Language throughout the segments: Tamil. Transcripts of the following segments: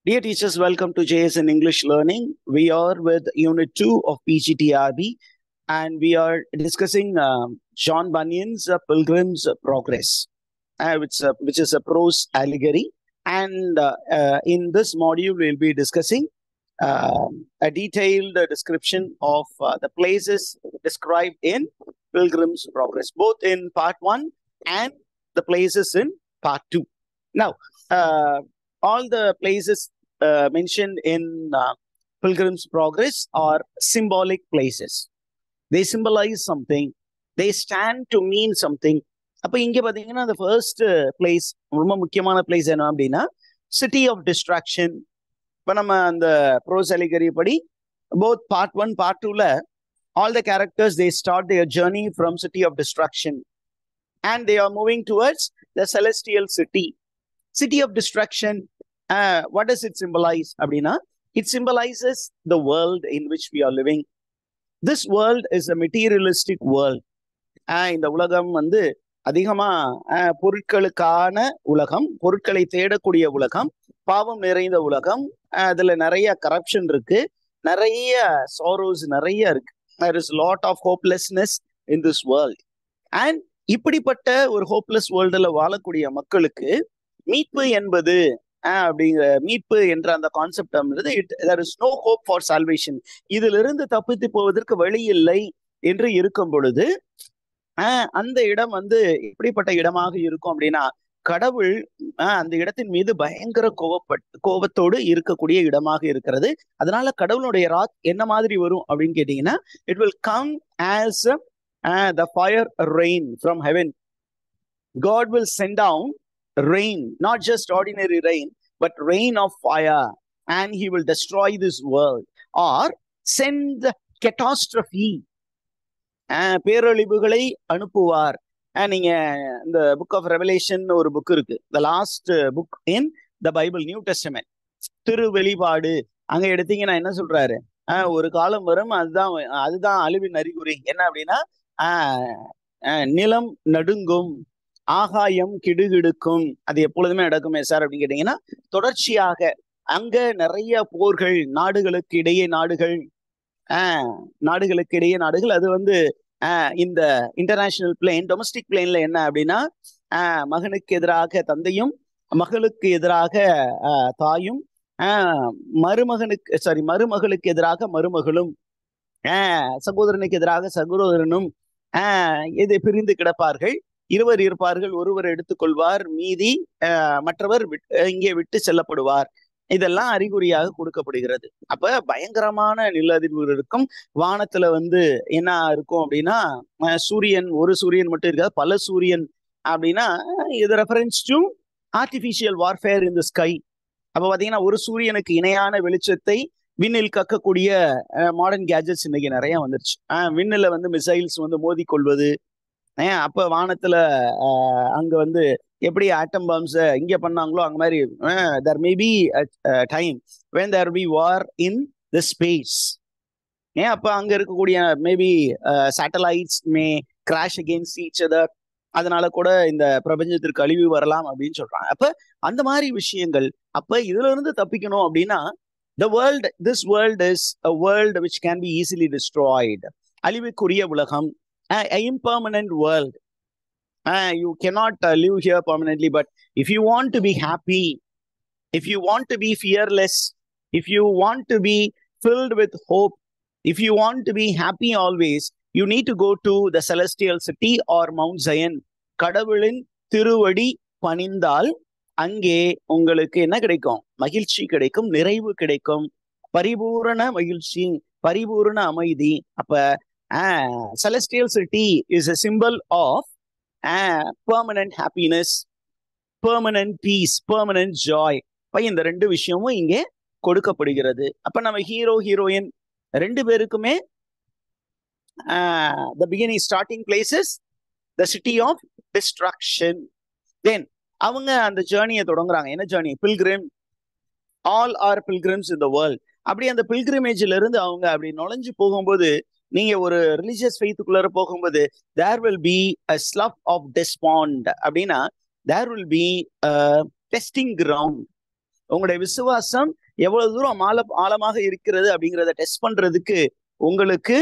Dear teachers, welcome to JS in English Learning. We are with Unit 2 of PGTRB and we are discussing John Bunyan's Pilgrim's Progress, which is a prose allegory. And in this module, we'll be discussing a detailed description of the places described in Pilgrim's Progress, both in part 1 and the places in part 2. Now, all the places mentioned in Pilgrim's Progress are symbolic places. They symbolize something. They stand to mean something. அப்போ இங்கே பார்த்தீங்கன்னா the first place, ரொம்ப முக்கியமான பிளேஸ் என்ன அப்படின்னா சிட்டி ஆஃப் டிஸ்ட்ராக்ஷன். இப்போ நம்ம அந்த ப்ரோஸ் அலிகரி படி both part 1, part 2ல all the characters, they start their journey from city of destruction and they are moving towards the celestial city. City of destruction, what does it symbolize? Abdina, it symbolizes the world in which we are living. This world is a materialistic world. இந்த உலகம் வந்து அதிகமா பொருட்களுக்கான உலகம், பொருட்களை தேடக்கூடிய உலகம், பாவம் நிறைந்த உலகம். அதுல நிறைய கரப்ஷன் இருக்கு, நிறைய சாரோஸ் நிறைய இருக்கு. There is a lot of hopelessness in this world. And இப்படிப்பட்ட ஒரு ஹோப்லெஸ் வேர்ல்டுல வாழக்கூடிய மக்களுக்கு மீட்பு என்பது அப்படிங்கிற மீட்பு என்ற அந்த concept there is no hope for salvation, இதிலிருந்து தப்பித்து போவதற்கு வழி இல்லை என்று இருக்கும் பொழுது அந்த இடம் வந்து எப்படிப்பட்ட இடமாக இருக்கும் அப்படின்னா கடவுள் அந்த இடத்தின் மீது பயங்கர கோபத்தோடு இருக்கக்கூடிய இடமாக இருக்கிறது. அதனால கடவுளுடைய ராத் என்ன மாதிரி வரும் அப்படின்னு கேட்டீங்கன்னா, it will come as the fire rain from heaven. God will send down rain, not just ordinary rain, but rain of fire, and he will destroy this world or send catastrophe, பேரழிவுகளை அனுப்புவார். நீங்க இந்த புக் ஆஃப் ரெவலேஷன் ஒரு புக் இருக்கு, the last book in the Bible, New Testament, திருவெளிப்பாடு. அங்க எடுத்தீங்கன்னா என்ன சொல்றாரு, ஒரு காலம் வரும், அதுதான் அழிவின் அறிகுறி. என்ன அப்படின்னா நிலம் நடுங்கும், ஆகாயம் கிடுகிடுக்கும். அது எப்பொழுதுமே நடக்குமே சார் அப்படின்னு கேட்டீங்கன்னா, தொடர்ச்சியாக அங்க நிறைய போர்கள், நாடுகளுக்கு இடையே நாடுகள், அது வந்து இந்த இன்டர்நேஷனல் பிளேன், டொமஸ்டிக் பிளேன்ல என்ன அப்படின்னா மகனுக்கு எதிராக தந்தையும், மகளுக்கு எதிராக தாயும், மருமகளுக்கு எதிராக மருமகளும், சகோதரனுக்கு எதிராக சகோதரனும் இது பிரிந்து கிடப்பார்கள். இருவர் இருப்பார்கள், ஒருவர் எடுத்துக்கொள்வார், மீதி மற்றவர் இங்கே விட்டு செல்லப்படுவார். இதெல்லாம் அறிகுறியாக கொடுக்கப்படுகிறது. அப்ப பயங்கரமான நிலஅதிர்வுகள் இருக்கும். வானத்துல வந்து என்ன இருக்கும் அப்படின்னா சூரியன், ஒரு சூரியன் மட்டும் இருக்காது, பல சூரியன். அப்படின்னா இது reference to artificial warfare in the sky. அப்ப பாத்தீங்கன்னா ஒரு சூரியனுக்கு இணையான வெளிச்சத்தை விண்ணில் கக்கக்கூடிய மாடர்ன் கேஜெட்ஸ் இன்னைக்கு நிறைய வந்துருச்சு. விண்ணில வந்து மிசைல்ஸ் வந்து மோதி கொள்வது. அப்ப வானத்துல அங்க வந்து எப்படி ஆட்டம் பாம்ஸ் இங்க பண்ணாங்களோ அங்க மாதிரி there may be a time when there will be war in the space. அப்ப அங்க இருக்கக்கூடிய மேபி சேட்டலைட்ஸ் மே கிராஷ் அகெயின்ஸ்ட் ஈச் அதர். அதனால கூட இந்த பிரபஞ்சத்திற்கு அழிவு வரலாம் அப்படின்னு சொல்றாங்க. அப்ப அந்த மாதிரி விஷயங்கள். அப்ப இதுல இருந்து தப்பிக்கணும் அப்படின்னா this world is a world which can be easily destroyed. அழிவுக்குரிய உலகம், an impermanent world. You cannot live here permanently, but if you want to be happy, if you want to be fearless, if you want to be filled with hope, if you want to be happy always, you need to go to the celestial city or Mount Zion. கடவுளின் திருவடி பணிந்தால் அங்கே உங்களுக்கு என்ன கிடைக்கும்? மகிழ்ச்சி கிடைக்கும், நிறைவு கிடைக்கும், பரிபூரண மகிழ்ச்சி, பரிபூரண அமைதி. அப்ப celestial city is a symbol of permanent happiness, permanent peace, permanent joy. இந்த ரெண்டு விஷயமும் இங்கே கொடுக்கப்படுகிறது. அப்ப நம்ம ஹீரோ ஹீரோயின் ரெண்டு பேருக்குமே the beginning starting places the city of destruction. Then அவங்க அந்த ஜேர்னியை தொடங்குறாங்க. என்ன journey? Pilgrim. all are pilgrims in the world. அப்படி அந்த பில்கிரிமேஜ்ல இருந்து அவங்க அப்படி நுழைஞ்சு போகும்போது, நீங்க ஒரு ரிலிஜியஸ் ஃபெய்த்துக்குள்ளார போகும்போது there will be a slough of despond. அப்படின்னா there will be testing ground. உங்களுடைய விசுவாசம் எவ்வளவு தூரம் ஆழமாக இருக்கிறது அப்படிங்கிறத டெஸ்ட் பண்றதுக்கு உங்களுக்கு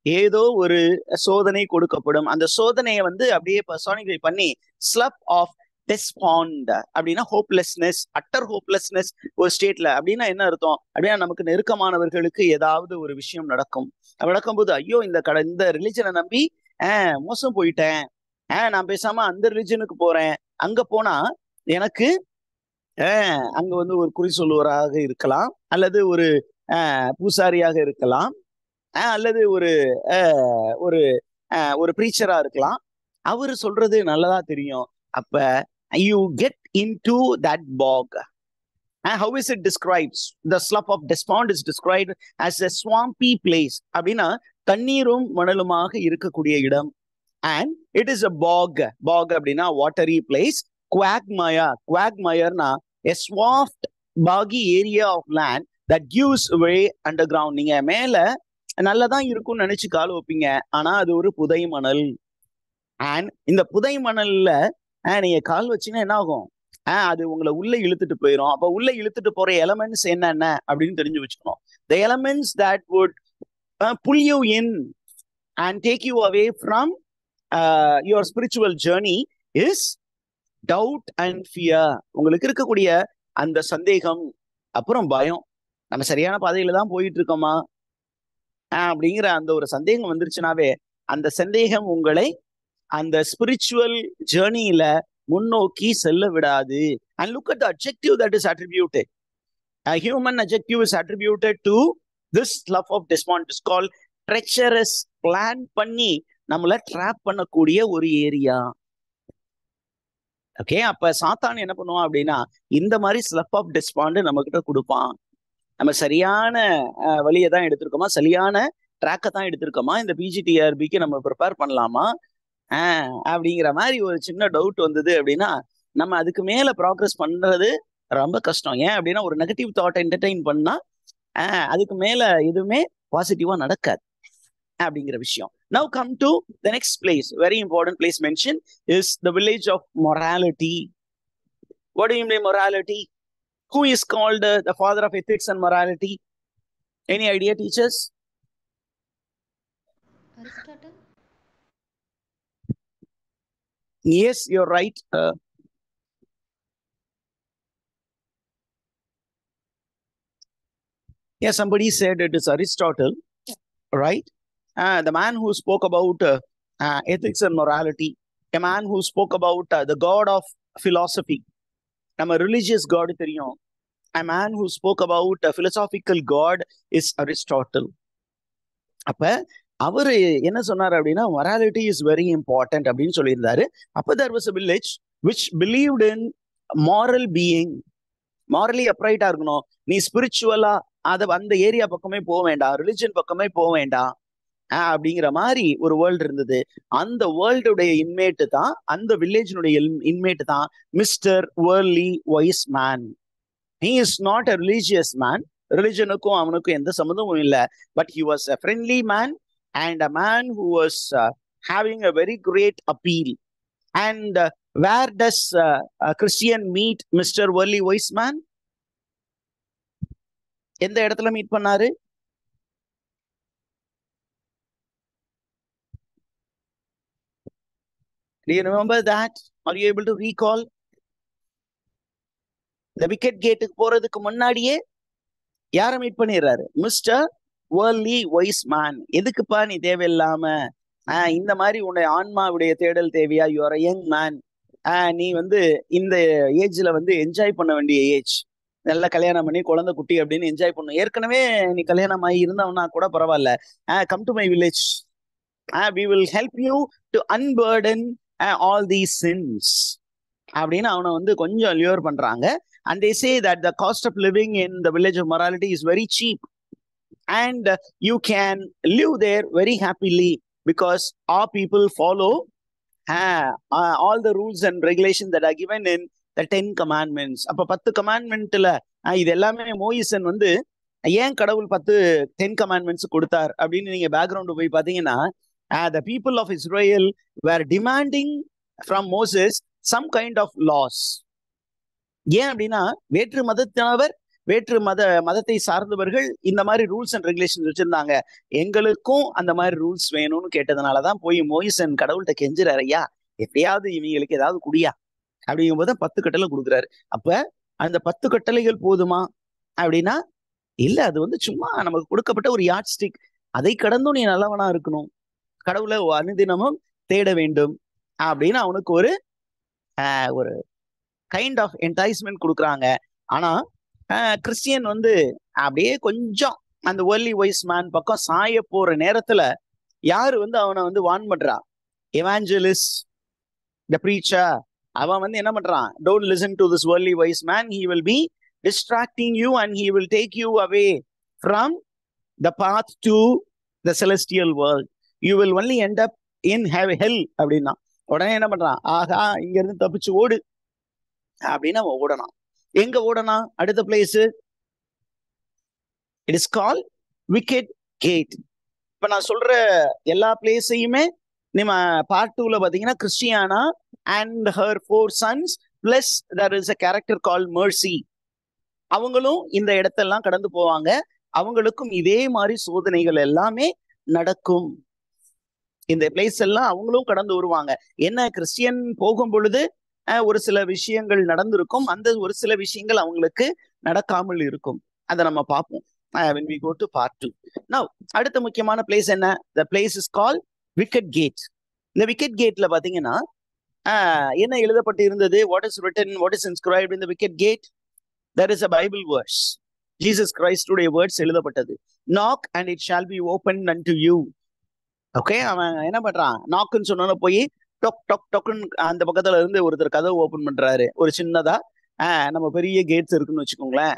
ஏதோ ஒரு சோதனை கொடுக்கப்படும். அந்த சோதனையை வந்து அப்படியே பர்சானிஃபை பண்ணி ஸ்லப் ஆஃப் டெஸ்பாண்ட் அப்படின்னா ஹோப்லெஸ்னஸ், அட்டர் ஹோப்லெஸ்னஸ் ஒரு ஸ்டேட்ல. அப்படின்னா என்ன அர்த்தம்? அப்படின்னா நமக்கு நெருக்கமானவர்களுக்கு ஏதாவது ஒரு விஷயம் நடக்கும். நடக்கும்போது ஐயோ இந்த ரிலிஜனை நம்பி மோசம் போயிட்டேன், நான் பேசாம அந்த ரிலிஜனுக்கு போறேன், அங்க போனா எனக்கு அங்க வந்து ஒரு குறி சொல்லுவராக இருக்கலாம், அல்லது ஒரு பூசாரியாக இருக்கலாம், அல்லது ஒரு ஒரு ஒரு ப்ரீச்சரா இருக்கலாம். அவரு சொல்றது நல்லதா தெரியும். அப்ப you get into that bog. How is it described? The slough of despond is described as a swampy place. அப்படின்னா தண்ணீரும் மணலுமாக இருக்கக்கூடிய இடம். And it is a bog. Bog அப்படின்னா watery place. Quagmire a soft boggy area of land that gives way underground. நீங்க மேல நல்லதான் இருக்கும்னு நினைச்சு கால் வைப்பீங்க, ஆனா அது ஒரு புதை மணல். அண்ட் இந்த புதை மணல்ல நீங்க கால் வச்சீங்கன்னா என்ன ஆகும்? அது உங்களை உள்ள இழுத்துட்டு போயிடும். அப்ப உள்ள இழுத்துட்டு போற எலமெண்ட்ஸ் என்னென்ன அப்படின்னு தெரிஞ்சு வச்சுக்கணும். The elements that would pull you in and take you away from your spiritual journey is doubt and fear. உங்களுக்கு இருக்கக்கூடிய அந்த சந்தேகம், அப்புறம் பயம். நம்ம சரியான பாதையில தான் போயிட்டு இருக்கோமா அப்படிங்கிற அந்த ஒரு சந்தேகம் வந்துருச்சுனாவே அந்த சந்தேகம் உங்களை அந்த ஸ்பிரிச்சுவல் ஜேர்னியில முன்னோக்கி செல்ல விடாது. And look at the adjective that is attributed. A human adjective is attributed to this slough of despond. It's called treacherous. Plan பண்ணி நம்மள ட்ராப் பண்ணக்கூடிய ஒரு ஏரியா. ஓகே, அப்ப சாத்தான் என்ன பண்ணுவான் அப்படின்னா இந்த மாதிரி ஸ்லப் ஆஃப் டெஸ்பாண்ட் நம்ம கிட்ட கொடுப்பான். நம்ம சரியான வழியை தான் எடுத்திருக்கோமா, சரியான ட்ராக்கை தான் எடுத்திருக்கோமா, இந்த பிஜிடிஆர்பிக்கு நம்ம ப்ரிப்பேர் பண்ணலாமா அப்படிங்கிற மாதிரி ஒரு சின்ன டவுட் வந்தது அப்படின்னா நம்ம அதுக்கு மேல ப்ராக்ரஸ் பண்றது ரொம்ப கஷ்டம். ஏன் அப்படின்னா ஒரு நெகட்டிவ் தாட் என்டர்டெயின் பண்ணா அதுக்கு மேல எதுவுமே பாசிட்டிவா நடக்காது அப்படிங்கிற விஷயம். Now come to the next place, very important place mentioned is the village of morality. What do you mean morality? Who is called the father of ethics and morality? Any idea, teachers? Aristotle. Yes, you're right. Yeah, somebody said it is Aristotle, right? The man who spoke about ethics and morality, a man who spoke about the god of philosophy. நம்ம ரிலிஜியஸ் காட் தெரியும். A man who spoke about a philosophical god is Aristotle. அப்ப அவரு என்ன சொன்னார் அப்படின்னா morality is very important அப்படின்னு சொல்லியிருந்தாரு. அப்ப there was a village which believed in moral being. Morally அப்ரைட்டா இருக்கணும், நீ ஸ்பிரிச்சுவலா அந்த ஏரியா பக்கமே போக வேண்டாம், ரிலிஜன் பக்கமே போக வேண்டாம் அப்படிங்கிற மாதிரி ஒரு வேர்ல்டு இருந்தது. அந்த வேர்ல்டுடைய இன்மேட்டு தான், அந்த வில்லேஜினுடைய இன்மேட்டு தான் மிஸ்டர் வேர்லி wise man. He is not a religious man. ரிலிஜனுக்கும் அவனுக்கும் எந்த சம்மந்தமும் இல்லை. But he was a friendly man and a man who was having a very great appeal. And where does Christian meet Mr. Worldly Wise Man? எந்த இடத்துல மீட் பண்ணாரு? Do you remember that? Are you able to recall? The wicket கேட்டுக்கு போறதுக்கு முன்னாடியே யாரை மீட் பண்ணிடுறாரு? மிஸ்டர் வேர்லி வைஸ் மேன். எதுக்குப்பா நீ தேவையில்லாம இந்த மாதிரி உன்னுடைய ஆன்மாவுடைய தேடல் தேவையா? You are young man. நீ வந்து இந்த ஏஜ்ல வந்து என்ஜாய் பண்ண வேண்டிய ஏஜ். நல்லா கல்யாணம் பண்ணி குழந்தை குட்டி அப்படின்னு என்ஜாய் பண்ணும். ஏற்கனவே நீ கல்யாணம் ஆகி இருந்தவனா கூட பரவாயில்ல, come to my village. we will help you to unburden all these sins அப்படின்னு அவனை வந்து கொஞ்சம் லியூர் பண்றாங்க. And they say that the cost of living in the village of morality is very cheap and you can live there very happily because our people follow all the rules and regulations that are given in the 10 commandments. அப்ப 10 commandmentல இது எல்லாமே மோயிசன் வந்து ஏன் கடவுள் 10 commandments கொடுத்தார் அப்படின்னு நீங்க பேக்ரவுண்ட் போய் பாத்தீங்கன்னா the people of Israel were demanding from Moses some kind of laws. ஏன் அப்படின்னா வேற்று மதத்தினவர் வேற்று மதத்தை சார்ந்தவர்கள் இந்த மாதிரி ரூல்ஸ் அண்ட் ரெகுலேஷன்ஸ் வச்சிருந்தாங்க. எங்களுக்கும் அந்த மாதிரி ரூல்ஸ் வேணும்னு கேட்டதுனாலதான் போய் மோயிசன் கடவுள்கிட்ட கெஞ்சுறாரு, ஐயா எப்படியாவது இவங்களுக்கு ஏதாவது குடியா அப்படிங்கும் போது 10 கட்டளை கொடுக்குறாரு. அப்ப அந்த 10 கட்டளைகள் போதுமா அப்படின்னா இல்ல, அது வந்து சும்மா நமக்கு கொடுக்கப்பட்ட ஒரு யாட் ஸ்டிக். அதை கடந்தும் நீ நல்லவனா இருக்கணும், கடவுளை அனுதினமும் தேட வேண்டும் அப்படின்னு அவனுக்கு ஒரு ஒரு கைண்ட் ஆஃப் என்டைஸ்மெண்ட் கொடுக்குறாங்க. ஆனா கிறிஸ்டியன் வந்து அப்படியே கொஞ்சம் அந்த வேர்லி வைஸ் மேன் பக்கம் சாய போற நேரத்துல யாரு வந்து அவனை வந்து வான் பண்றா? Evangelist, the preacher. அவன் வந்து என்ன பண்றான்? டோன்ட் லிசன் டு திஸ் வேர்லி wise man, he will be distracting you and he will take you away from the path to the celestial world. You will only end up in hell அப்படின்னா உடனே என்ன பண்றான்? ஆகா, இங்க இருந்து தப்பிச்சு ஓடு அப்படின்னு அவன் ஓடனான். எங்க ஓடனா? அடுத்த place it is called wicket gate. இப்ப நான் சொல்ற எல்லா பிளேஸையுமே நம்ம பார்ட் 2ல பாத்தீங்கன்னா Christiana and her 4 sons plus there is a character called Mercy. அவங்களும் இந்த இடத்தெல்லாம் கடந்து போவாங்க. அவங்களுக்கும் இதே மாதிரி சோதனைகள் எல்லாமே நடக்கும். இந்த பிளேஸ் எல்லாம் அவங்களும் கடந்து வருவாங்க. என்ன, கிறிஸ்டியன் போகும் பொழுது ஒரு சில விஷயங்கள் நடந்திருக்கும், அந்த ஒரு சில விஷயங்கள் அவங்களுக்கு நடக்காமல் இருக்கும். அதை நம்ம பார்ப்போம் when we go to part 2. Now அடுத்த முக்கியமான பிளேஸ் என்ன? The place is called wicket gate. இந்த wicket gateல பாத்தீங்கன்னா என்ன எழுதப்பட்டு இருந்தது? What is written, what is inscribed in the wicket gate? There is a Bible verse. Jesus Christ உடைய வேர்ட்ஸ் எழுதப்பட்டது. Knock and it shall be opened unto you. Okay, அவன் என்ன பண்றான்? நாக்குன்னு சொன்ன போய் டொக் டொக் டொக்குன்னு அந்த பக்கத்துல இருந்து ஒருத்தர் கதவு ஓபன் பண்றாரு. ஒரு சின்னதா நம்ம பெரிய கேட்ஸ் இருக்குன்னு வச்சுக்கோங்களேன்.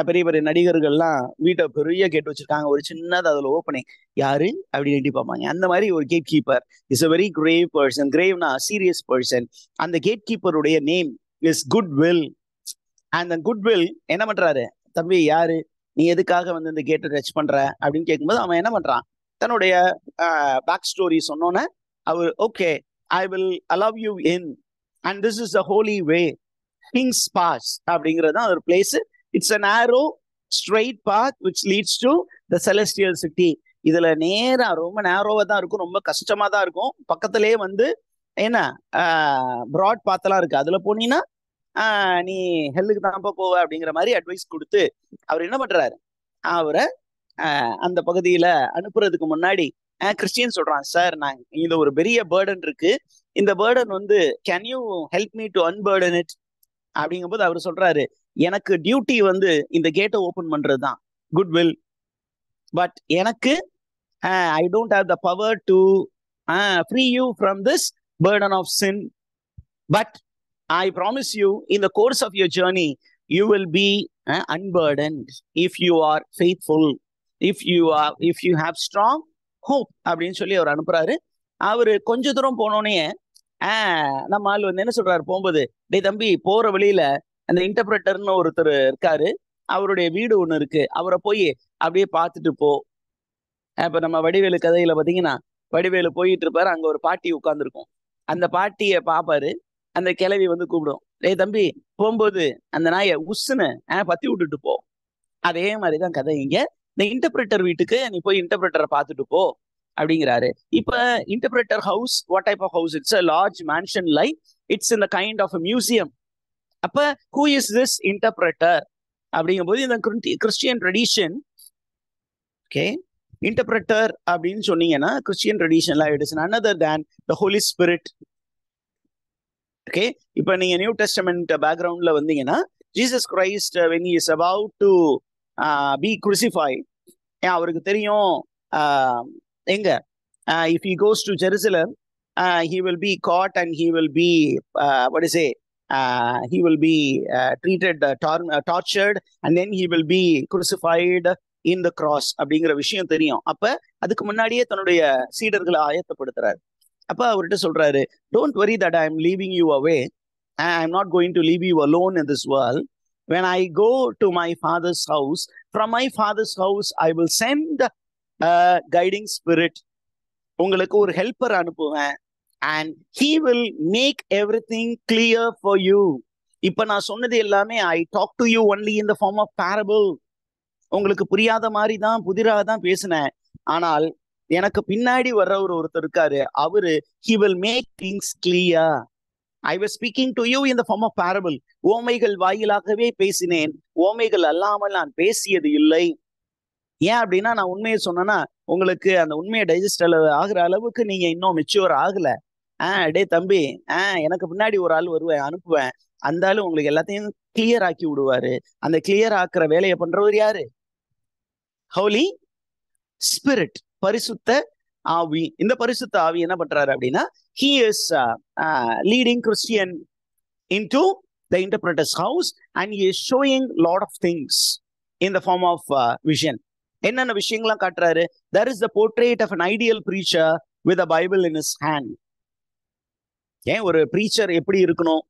பெரிய பெரிய நடிகர்கள்லாம் வீட்டை பெரிய கேட் வச்சிருக்காங்க, ஒரு சின்னது அதுல ஓப்பனிங். யாரு அப்படின்னு எட்டி பார்ப்பாங்க. அந்த மாதிரி ஒரு gate keeper is a very grave person. கிரேவ்னா சீரியஸ் பர்சன். அந்த கேட் கீப்பருடைய நேம் இஸ் குட்வில். அந்த குட்வில் என்ன பண்றாரு? தம்பி யாரு நீ, எதுக்காக வந்து இந்த கேட்டை டச் பண்ற அப்படின்னு கேட்கும்போது அவன் என்ன பண்றான்? தன்னுடைய பேக் ஸ்டோரி சொன்னோன்னே அவர் okay, I will allow you in and this is the holy way, king's pass அப்படிங்கிறது தான் ஒரு place. It's a narrow straight path which leads to the celestial city. இதுல நேரா ரொம்ப நேரோவா தான் இருக்கும், ரொம்ப கஷ்டமா தான் இருக்கும். பக்கத்திலேயே வந்து என்ன பிராட் பாத்தெல்லாம் இருக்கு, அதுல போனீங்கன்னா நீ ஹெல்லுக்கு தான்ப்பா போவ அப்படிங்கிற மாதிரி அட்வைஸ் கொடுத்து அவர் என்ன பண்றாரு? அவரை அந்த பகுதியில அனுப்புறதுக்கு முன்னாடி கிறிஸ்டியன் சொல்றான், சார் நான் இதுல ஒரு பெரிய பேர்டன் இருக்கு, இந்த பேர்டன் வந்து can you help me to unburden it அப்படிங்கும் போது அவர் சொல்றாரு, எனக்கு டியூட்டி வந்து இந்த கேட்டை ஓபன் பண்றது தான் குட்வில், பட் எனக்கு I don't have the power to free you from this burden of sin, but I promise you in the course of your journey you will be unburdened if you are faithful, if you have strong hope அப்படின்னு சொல்லி அவர் அனுப்புறாரு. அவரு கொஞ்ச தூரம் போனோடனே நம்ம ஆள் வந்து என்ன சொல்றாரு போகும்போது, டே தம்பி போற வழியில அந்த இன்டர்பிரட்டர்னு ஒருத்தர் இருக்காரு, அவருடைய வீடு ஒண்ணு இருக்கு, அவரை போய் அப்படியே பார்த்துட்டு போ. இப்ப நம்ம வடிவேலு கதையில பாத்தீங்கன்னா வடிவேலு போயிட்டு இருப்பாரு, அங்க ஒரு பாட்டி உட்கார்ந்துருக்கும். அந்த பாட்டிய பாப்பாரு, அந்த கிழவி வந்து கூப்பிடும், டேய் தம்பி போகும்போது அந்த நாயை உஸ்ஸுன்னு பத்தி விட்டுட்டு போ. அதே மாதிரிதான் கதை இங்க. இந்த இன்டர்பிரட்டர் வீட்டுக்கு நீ போய் இன்டர்பிரட்டரை பார்த்துட்டு போ அப்படிங்கிறாரு. இப்ப interpreter house, what type of house? It's a large mansion like it's in the kind of a museum. அப்ப who is this interpreter அப்படிங்கும்போது இந்த கிறிஸ்டியன் ட்ரெடிஷன், ஓகே, இன்டர்பிரட்டர் அப்படின்னு சொன்னீங்கன்னா கிறிஸ்டியன் ட்ரெடிஷன்ல it is none other than the Holy Spirit. Okay, இப்ப நீங்க நியூ டெஸ்டமெண்ட் பேக்ரவுண்ட்ல வந்தீங்கன்னா Jesus Christ when he is about to be crucified, அவருக்கு தெரியும் எங்க if he goes to Jerusalem he will be caught and he will be what is it, he will be treated tortured and then he will be crucified in the cross அப்படிங்கிற விஷயம் தெரியும். அப்ப அதுக்கு முன்னாடியே தன்னுடைய சீடர்களை ஆயத்தப்படுத்துறாரு. அப்ப அவர்கிட்ட சொல்றாரு, don't worry that I am leaving you away, I am not going to leave you alone in this world. when I go to my father's house, from my father's house I will send a guiding spirit. உங்களுக்கு ஒரு ஹெல்ப்பர் அனுப்புவேன் and he will make everything clear for you. இப்ப நான் சொன்னது எல்லாமே I talk to you only in the form of parable. உங்களுக்கு புரியாத மாதிரி தான் புதிராக தான் பேசினேன். ஆனால் எனக்கு பின்னாடி வர்றவர் ஒருத்தர் இருக்காரு, அவரு he will make things clear. I was speaking to you in the form of parable. ஓமைகள் வாயிலாகவே பேசினேன், ஓமைகள் அல்லாமல் நான் பேசியது இல்லை. ஏன் அப்படின்னா நான் உண்மையை சொன்னேன்னா உங்களுக்கு அந்த உண்மையை டைஜஸ்ட் ஆகுற அளவுக்கு நீங்க இன்னும் மெச்சூர் ஆகல. டே தம்பி, எனக்கு பின்னாடி ஒரு ஆள் வருவேன், அனுப்புவேன், அந்த ஆளு உங்களுக்கு எல்லாத்தையும் கிளியர் ஆக்கி விடுவாரு. அந்த கிளியர் ஆக்குற வேலையை பண்றவர் யாரு? ஹோலி ஸ்பிரிட், பரிசுத்த ஆவி. இந்த பரிசுத்த ஆவி என்ன பண்றாரு அப்படின்னா he is leading Christian into the interpreter's house and he is showing lot of things in the form of vision. என்னென்ன விஷயங்கள்லாம் காட்டுறாரு? there is the portrait of an ideal preacher with a Bible in his hand. ஏன் ஒரு ப்ரீச்சர் எப்படி இருக்கணும்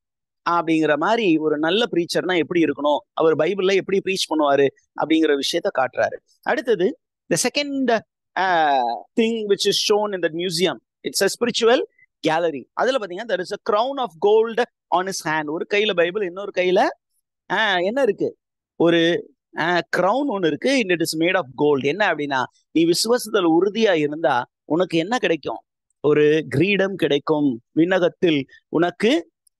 அப்படிங்கிற மாதிரி, ஒரு நல்ல ப்ரீச்சர்னா எப்படி இருக்கணும், அவர் பைபிள்ல எப்படி ப்ரீச் பண்ணுவாரு அப்படிங்கிற விஷயத்த காட்டுறாரு. அடுத்தது the second thing which is shown in the museum, it's a spiritual gallery. அதுல பாத்தீங்கன்னா there is a crown of gold on his hand. ஒரு கையில பைபிள், இன்னொரு கையில என்ன இருக்கு? ஒரு crown ஒன்னு இருக்கு. it is made of gold. என்ன அப்படின்னா நீ விசுவாசத்துல உறுதியா இருந்தா உனக்கு என்ன கிடைக்கும்? ஒரு கிரீடம் கிடைக்கும். விண்ணகத்தில் உனக்கு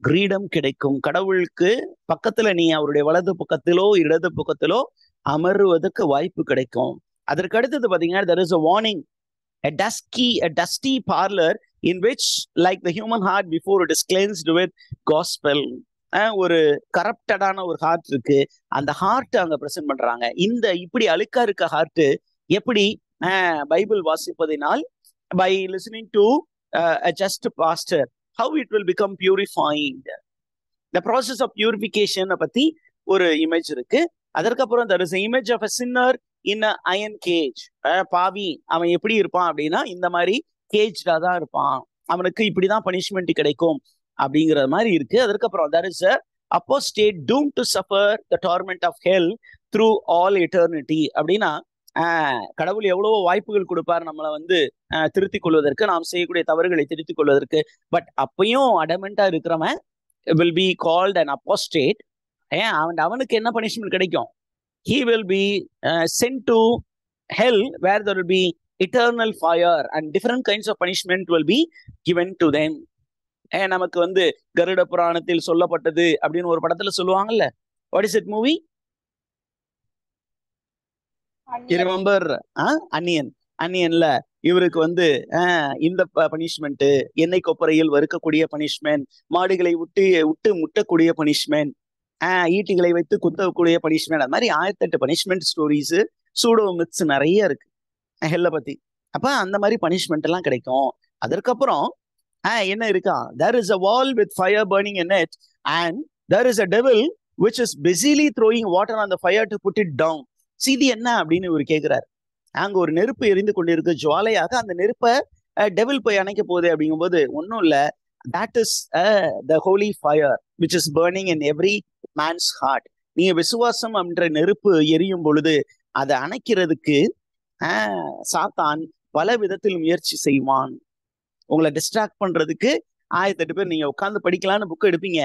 கிரீடம் கிடைக்கும். கடவுளுக்கு பக்கத்துல நீ அவருடைய வலது பக்கத்திலோ இடது பக்கத்திலோ அமருவதற்கு வாய்ப்பு கிடைக்கும். அதற்கு அடுத்தது பாத்தீங்கன்னா there is a warning, a dusty parlor in which like the human heart before it is cleansed with gospel. ஒரு கரப்டடான ஒரு ஹார்ட் இருக்கு, அந்த ஹார்ட் அங்க பிரசன்ட் பண்றாங்க. இந்த இப்படி அழுக்கா இருக்க ஹார்ட் எப்படி Bible வாசிப்பதினால், by listening to a just pastor, how it will become purified. The process of purification பத்தி ஒரு இமேஜ் இருக்கு. அதற்கப்புறம் there is an image of a sinner in a iron cage. பாவி அவன் எப்படி இருப்பான் அப்படின்னா இந்த மாதிரி கேஜ்டா தான் இருப்பான், அவனுக்கு இப்படிதான் பனிஷ்மெண்ட் கிடைக்கும் அப்படிங்கிற மாதிரி இருக்கு. அதற்கப்புறம் there is a apostate doomed to suffer the torment of hell through all eternity. அப்படின்னா கடவுள் எவ்வளவோ வாய்ப்புகள் கொடுப்பார் நம்மளை வந்து திருத்திக் கொள்வதற்கு, நாம் செய்யக்கூடிய தவறுகளை திருத்திக் கொள்வதற்கு. பட் அப்பயும் அடமெண்டா இருக்கிறவன் will be called an apostate. அவனுக்கு என்ன பனிஷ்மெண்ட் கிடைக்கும்? He will be sent to hell where there will be eternal fire and different kinds of punishment will be given to them. நமக்கு வந்து கருட புராணத்தில் சொல்லப்பட்டது அப்படின்னு ஒரு படத்துல சொல்லுவாங்கல்ல. What is it movie? Remember அன்னியன்ல இவருக்கு வந்து இந்த பனிஷ்மெண்ட், எண்ணெய் கொப்பரையில் வறுக்கக்கூடிய பனிஷ்மெண்ட், மாடுகளை விட்டு முட்டக்கூடிய பனிஷ்மெண்ட், ஈட்டிகளை வைத்து குத்தக்கூடிய பனிஷ்மெண்ட், அது மாதிரி 1008 பனிஷ்மெண்ட் ஸ்டோரிஸ், சூடோ மித்ஸ் நிறைய இருக்கு ஹெல்ல பத்தி. அப்ப அந்த மாதிரி பனிஷ்மெண்ட் எல்லாம் கிடைக்கும். அதற்கப்புறம் என்ன இருக்கா? there is a wall with fire burning in it and there is a devil which is busily throwing water on the fire to put it down. சீதி என்ன அப்படின்னு இவர் கேட்கிறாரு. அங்க ஒரு நெருப்பு எரிந்து கொண்டிருக்கு ஜுவாலையாக, அந்த நெருப்பை டெவில் போய் அணைக்க போகுது. அப்படிங்கும்போது ஒன்னும் இல்ல, that is the holy fire which is burning in every man's heart. நீங்க விசுவாசம் என்ற நெருப்பு எரியும் பொழுது அதை அணைக்கிறதுக்கு சாத்தான் பல விதத்தில் முயற்சி செய்வான். உங்களை டிஸ்ட்ராக்ட் பண்றதுக்கு 1008 பேர் நீங்க உட்காந்து படிக்கலான்னு புக் எடுப்பீங்க,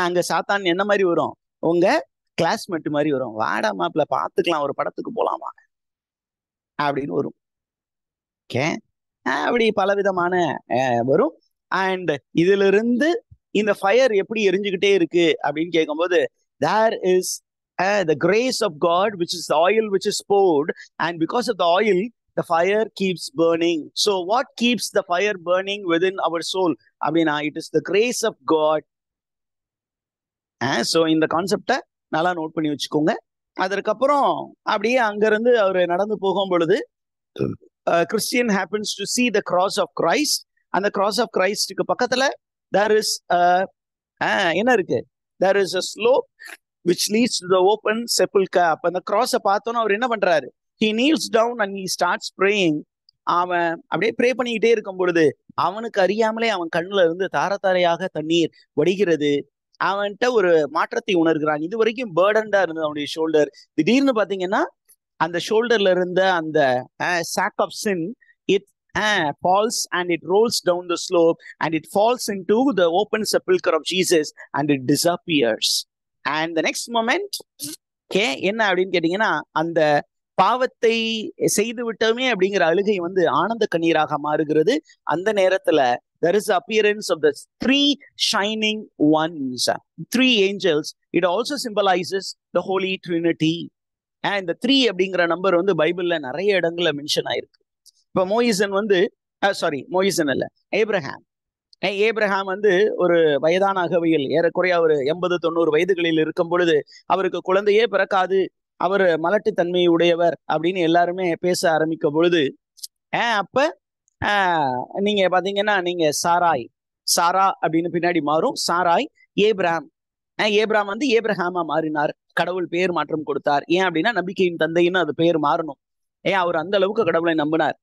அங்க சாத்தான் என்ன மாதிரி வரும்? உங்க கிளாஸ்மேட் மாதிரி வரும். வாடா மாப்பிள்ள பாத்துக்கலாம், ஒரு படத்துக்கு போலாமா அப்படின்னு வரும். ஓகே, அப்படி பலவிதமான வரும். அண்ட் இதுல இருந்து இந்த ஃபயர் எப்படி எரிஞ்சுக்கிட்டே இருக்கு அப்படின்னு கேட்கும்போது there is the grace of God which is the oil which is poured, and because of the oil the fire keeps burning. So what keeps the fire burning within our soul அப்படின்னா it is the grace of God. So இந்த கான்செப்டை நல்லா நோட் பண்ணி வச்சுக்கோங்க. அதற்கப்புறம் அப்படியே அங்கிருந்து அவர் நடந்து போகும் பொழுது Christian happens to see the cross of Christ. அந்த cross of Christக்கு பக்கத்துல there is என்ன இருக்கு? there is a slope which leads to the open sepulchre. அப்ப அந்த cross-அ பார்த்தோன்னா அவர் என்ன பண்றாரு? he kneels down and he starts praying. அவன் அப்படியே ப்ரே பண்ணிக்கிட்டே இருக்கும் பொழுது அவனுக்கு அறியாமலே அவன் கண்ணுல இருந்து தாரதாரையாக தண்ணீர் வடிகிறது. அவன்கிட்ட ஒரு மாற்றத்தை உணர்கிறான். இது வரைக்கும் பேர்டன்டா இருந்தது அவனுடைய ஷோல்டர். திடீர்னு பாத்தீங்கன்னா அந்த ஷோல்டர்ல இருந்த அந்த sack of sin falls and it rolls down the slope and it falls into the open sepulchre of Jesus and it disappears. And the next moment, என்ன அப்படின்னு கேட்டீங்கன்னா, அந்த பாவத்தை செய்து விட்டோமே அப்படிங்கிற அழுகை வந்து ஆனந்த கண்ணீராக மாறுகிறது. அந்த நேரத்துல there is the appearance of the three shining ones, three angels. It also symbolizes the Holy Trinity. And the three அப்படிங்கிற நம்பர் வந்து பைபிள்ல நிறைய இடங்கள்ல மென்ஷன் ஆயிருக்கு. இப்ப மோயிசன் வந்து மோயிசன் இல்ல, ஏப்ரஹாம் வந்து ஒரு வயதான அகவையில் ஏறக்குறைய ஒரு 80-90 வயதுகளில் இருக்கும் பொழுது அவருக்கு குழந்தையே பிறக்காது, அவர் மலட்டு தன்மை உடையவர் அப்படின்னு எல்லாருமே பேச ஆரம்பிக்கும் பொழுது அப்ப நீங்க பாத்தீங்கன்னா, நீங்க சாரா அப்படின்னு பின்னாடி மாறும், சாராய் ஏப்ராம் வந்து ஏப்ரஹாமா மாறினார். கடவுள் பேர் மாற்றம் கொடுத்தார். ஏன் அப்படின்னா நம்பிக்கையின் தந்தைன்னு அது பேர் மாறணும். அவர் அந்த அளவுக்கு கடவுளை நம்பினார்.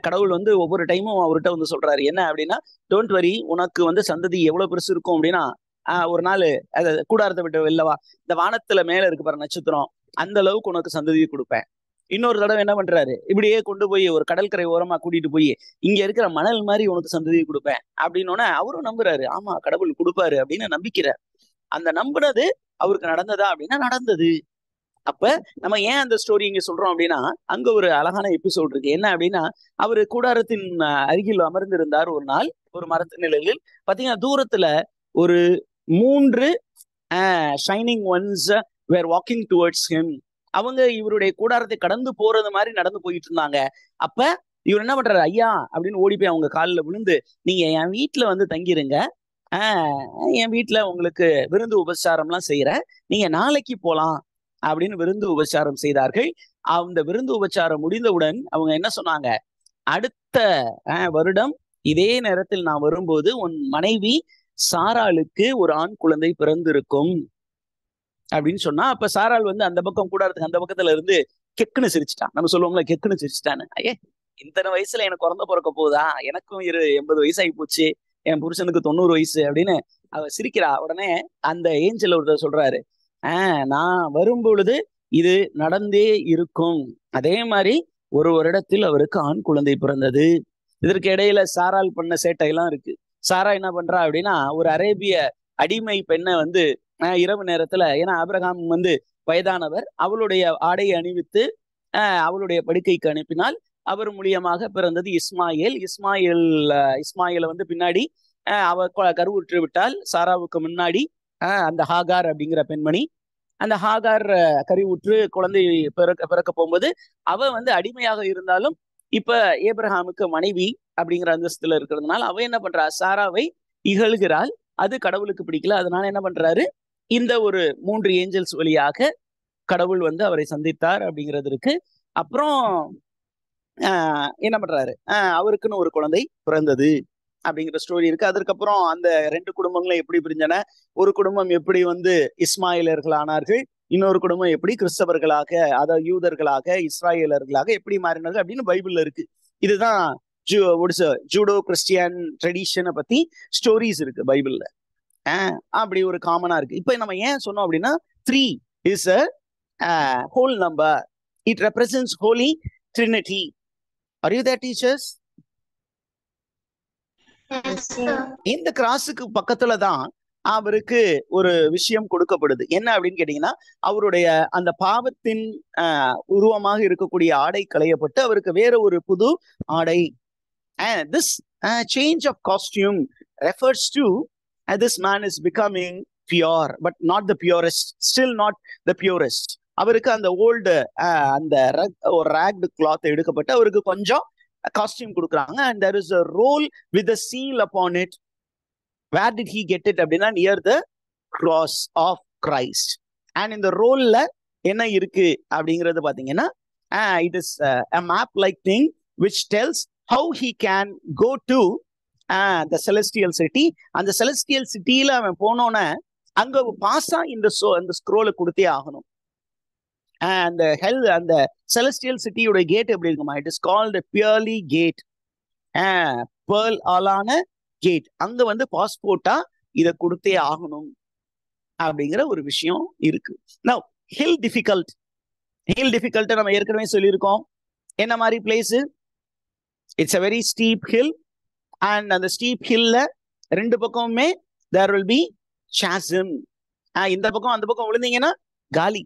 கடவுள் வந்து ஒவ்வொரு டைமும் அவர்கிட்ட வந்து சொல்றாரு என்ன அப்படின்னா, டோன்ட் வரி, உனக்கு வந்து சந்ததி எவ்வளவு பெருசு இருக்கும் அப்படின்னா, ஒரு நாள் கூடாரத்தை விட்டு வெளிலவா, இந்த வானத்துல மேல இருக்கு பாரு நட்சத்திரம், அந்த அளவுக்கு உனக்கு சந்ததியை கொடுப்பேன். இன்னொரு தடவை என்ன பண்றாரு, இப்படியே கொண்டு போய் ஒரு கடற்கரை ஓரமா கூட்டிட்டு போய் இங்க இருக்கிற மணல் மாதிரி உனக்கு சந்ததியை கொடுப்பேன் அப்படின்னு அவரும் நம்புறாரு. ஆமா, கடவுள் கொடுப்பாரு அப்படின்னு நம்பிக்கிறார். அந்த நம்புனது அவருக்கு நடந்ததா அப்படின்னா நடந்தது. அப்ப நம்ம ஏன் அந்த ஸ்டோரி இங்க சொல்றோம் அப்படின்னா, அங்க ஒரு அழகான எபிசோட் இருக்கு. என்ன அப்படின்னா, அவரு கூடாரத்தின் அருகில் அமர்ந்திருந்தார் ஒரு நாள், ஒரு மரத்து நிலையில். பாத்தீங்கன்னா தூரத்துல ஒரு 3 ஷைனிங் ஒன்ஸ் வேர் வாக்கிங் டுவர்ட்ஸ் ஹிம். அவங்க இவருடைய கூடாரத்தை கடந்து போறது மாதிரி நடந்து போயிட்டு இருந்தாங்க. அப்ப இவர் என்ன பண்றாரு, ஐயா அப்படின்னு ஓடி போய் அவங்க காலில் விழுந்து, நீங்க என் வீட்டுல வந்து தங்கிருங்க, என் வீட்டுல உங்களுக்கு விருந்து உபசாரம்லாம் செய்யறேன், நீங்க நாளைக்கு போலாம் அப்படின்னு விருந்து உபச்சாரம் செய்தார்கள். அந்த விருந்து உபச்சாரம் முடிந்தவுடன் அவங்க என்ன சொன்னாங்க, அடுத்த வருடம் இதே நேரத்தில் நான் வரும்போது உன் மனைவி சாராளுக்கு ஒரு ஆண் குழந்தை பிறந்திருக்கும் அப்படின்னு சொன்னா, அப்ப சாராள் வந்து அந்த பக்கம் கூடாரத்துக்கு அந்த பக்கத்துல இருந்து கெக்குன்னு சிரிச்சிட்டான். நம்ம சொல்லுவோம்ல கெக்குன்னு சிரிச்சிட்டான்னு. இத்தனை வயசுல எனக்கு குழந்தை பிறக்க போகுதா, எனக்கும் 80 வயசு ஆகி போச்சு, என் புருஷனுக்கு 90 வயசு அப்படின்னு அவ சிரிக்கிறா. உடனே அந்த ஏஞ்சல் ஒருத்தர் சொல்றாரு, நான் வரும் பொழுது இது நடந்தே இருக்கும். அதே மாதிரி ஒரு வருடத்தில் அவருக்கு ஆண் குழந்தை பிறந்தது. இதற்கு இடையில சாரால் பண்ண சேட்டையெல்லாம் இருக்கு. சாரா என்ன பண்றா அப்படின்னா, ஒரு அரேபிய அடிமை பெண்ணை வந்து இரவு நேரத்துல, ஏன்னா ஆபிரகாம் வந்து வயதானவர், அவளுடைய ஆடையை அணிவித்து அவளுடைய படுக்கைக்கு அனுப்பினால் அவர் மூலியமாக பிறந்தது இஸ்மாயில். இஸ்மாயிலை வந்து பின்னாடி அவ கருவுற்று விட்டால். சாராவுக்கு முன்னாடி அந்த ஹாகார் அப்படிங்கிற பெண்மணி, அந்த ஹாகார் கருவுற்று குழந்தை பிறக்க போகும்போது அவ வந்து அடிமையாக இருந்தாலும் இப்ப ஏப்ரஹாமுக்கு மனைவி அப்படிங்கிற அந்தஸ்துல இருக்கிறதுனால அவ என்ன பண்றா, சாராவை இகழ்கிறாள். அது கடவுளுக்கு பிடிக்கல. அதனால என்ன பண்றாரு, இந்த ஒரு 3 ஏஞ்சல்ஸ் வழியாக கடவுள் வந்து அவரை சந்தித்தார் அப்படிங்கிறது இருக்கு. அப்புறம் என்ன பண்றாரு, அவருக்குன்னு ஒரு குழந்தை பிறந்தது அப்படிங்கிற ஸ்டோரி இருக்கு. அதற்கப்புறம் அந்த 2 குடும்பங்களும் எப்படி பிரிஞ்சன, ஒரு குடும்பம் எப்படி வந்து இஸ்மாயிலர்கள் ஆனார்கள், இன்னொரு குடும்பம் எப்படி கிறிஸ்தவர்களாக, அதாவது யூதர்களாக, இஸ்ராயலர்களாக எப்படி மாறினார்கள் அப்படின்னு பைபிள்ல இருக்கு. இதுதான் ஜூடோ கிறிஸ்டியன் ட்ரெடிஷனை பத்தி ஸ்டோரிஸ் இருக்கு பைபிள்ல. அப்படி ஒரு காமனா இருக்கு. இப்ப நம்ம ஏன் சொன்னோம் அப்படின்னா, 3 is a whole number. It represents Holy Trinity. Are you there, teachers? இந்த கிராஸுக்கு பக்கத்துல தான் அவருக்கு ஒரு விஷயம் கொடுக்கப்படுது. என்ன அப்படின்னு கேட்டீங்கன்னா, அவருடைய அந்த பாவத்தின் உருவமாக இருக்கக்கூடிய ஆடை களையப்பட்டு அவருக்கு வேற ஒரு புது ஆடை. This change of costume refers to this man is becoming pure, but not the purest, still not the purest. அவருக்கு அந்த ஓல்டு அந்த ராக்டு கிளாத் எடுக்கப்பட்டு அவருக்கு கொஞ்சம் காஸ்டியூம் கொடுக்குறாங்க. and there is a roll with a seal upon it. Where did he get it அப்படின்னா, near the cross of Christ. and in the roll-ல என்ன இருக்கு அப்படிங்கிறது பாத்தீங்கன்னா, it is a map like thing which tells how he can go to the celestial city. அந்த celestial cityல அவன் போனோன்னு அங்க பாஸா இந்த ஸ்க்ரோலை கொடுத்தே ஆகணும். அந்த அந்த celestial சிட்டியோட கேட் எப்படி இருக்குமா, it is called pearly gate, pearl ஆலான கேட். அங்க வந்து பாஸ்போர்ட்டா இதை கொடுத்தே ஆகணும் அப்படிங்கிற ஒரு விஷயம் இருக்கு. நவ் ஹில் டிஃபிகல்ட் நம்ம ஏற்கனவே சொல்லியிருக்கோம். என்ன மாதிரி place, it's a very steep hill. And அந்த ஸ்டீப் ஹில்ல ரெண்டு பக்கமுமே தேர் வில் பி சாசம். இந்த பக்கம் அந்த பக்கம் விழுந்தீங்கன்னா காலி.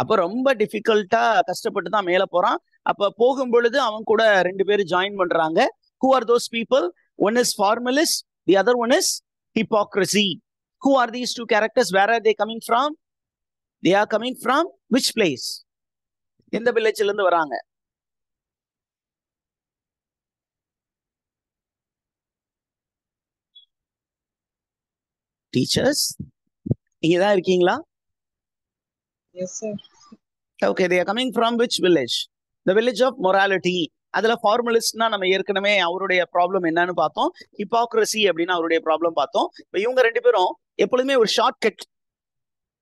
அப்ப ரொம்ப டிஃபிகல்ட்டா கஷ்டப்பட்டு தான் மேல போறான். அப்ப போகும் பொழுது அவன் கூட ரெண்டு பேரும் ஜாயின் பண்றாங்க. Who are those people? One is formalist, the other one is hypocrisy. Who are these two characters? Where are they coming from? They are coming from which place? எந்த வில்லேஜ்ல இருந்து வராங்க? டீச்சர்ஸ் இங்க தான் இருக்கீங்களா? Yes, sir. Okay, they are coming from which village? The village of morality. அதுல ஃபார்மலிஸ்ட்னா நம்ம ஏற்கனவே அவருடைய ப்ராப்ளம் என்னன்னு பார்த்தோம். ஹிப்பாக்ரசி அப்படின்னு அவருடைய ப்ராப்ளம் பார்த்தோம். இப்போ இவங்க ரெண்டு பேரும் எப்பொழுதுமே ஒரு ஷார்ட் கட்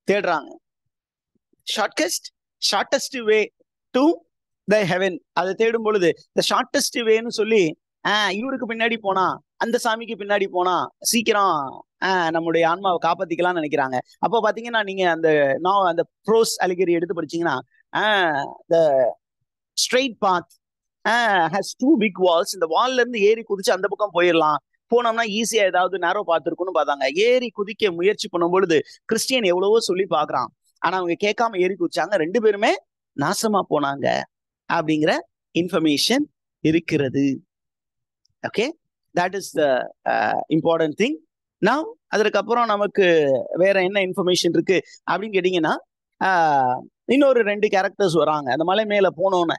தேடுறாங்க. Shortest way to the heaven. அதை தேடும் பொழுது இந்த ஷார்டஸ்ட் வேன்னு சொல்லி இவருக்கு பின்னாடி போனா, அந்த சாமிக்கு பின்னாடி போனா சீக்கிரம் நம்முடைய ஆன்மாவை காப்பாத்திக்கலாம்னு நினைக்கிறாங்க. அப்போ பாத்தீங்கன்னா நீங்க அந்த ப்ரோஸ் அலிகரி எடுத்து படிச்சீங்கன்னா the straight path has two big walls. இந்த வால்ல இருந்து ஏறி குதிச்சு அந்த பக்கம் போயிடலாம், போனோம்னா ஈஸியா ஏதாவது நேரோ பார்த்துருக்குன்னு பார்த்தாங்க. ஏறி குதிக்க முயற்சி பண்ணும் பொழுது கிறிஸ்டியன் எவ்வளவோ சொல்லி பாக்குறான், ஆனா அவங்க கேட்காம ஏறி குதிச்சாங்க, ரெண்டு பேருமே நாசமா போனாங்க அப்படிங்கிற இன்ஃபர்மேஷன் இருக்கிறது. Okay, that is the important thing. நான் அதற்கப்புறம் நமக்கு வேற என்ன இன்ஃபர்மேஷன் இருக்கு அப்படின்னு கேட்டீங்கன்னா, இன்னொரு ரெண்டு கேரக்டர்ஸ் வராங்க அந்த மலை மேல போனோன்னு.